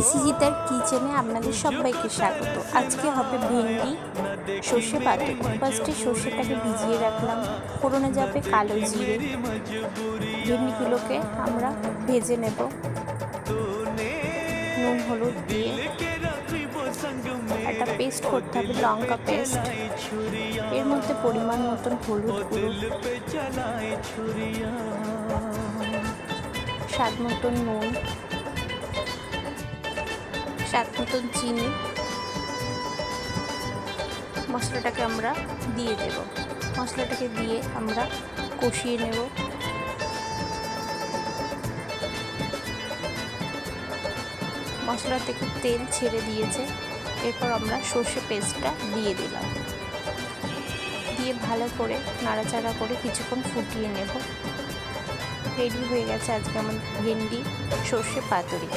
সিজিতার কিচেনে আপনাদের সবাইকে স্বাগত। আজকে হবে ভেন্ডি সর্ষে পাতুরি। ফার্স্টে সর্ষেটাকে ভিজিয়ে রাখলাম, ফোড়নে যাবে কালো জিরে। ভেন্ডিগুলোকে আমরা ভেজে নেব, নুন হলুদ দিয়ে একটা পেস্ট করতে হবে, লঙ্কা পেস্ট। এর মধ্যে পরিমাণ মতন হলুদ গুঁড়ো, স্বাদ মতন নুন, স্বাদ মতন চিনি। মশলাটাকে আমরা দিয়ে দেব, মশলাটাকে দিয়ে আমরা কষিয়ে নেব। মশলা থেকে তেল ছেড়ে দিয়েছে, এরপর আমরা সর্ষে পেস্টটা দিয়ে দিলাম, দিয়ে ভালো করে নাড়াচাড়া করে কিছুক্ষণ ফুটিয়ে নেব। রেডি হয়ে গেছে আজকে আমার ভেন্ডি সর্ষে পাতুরি।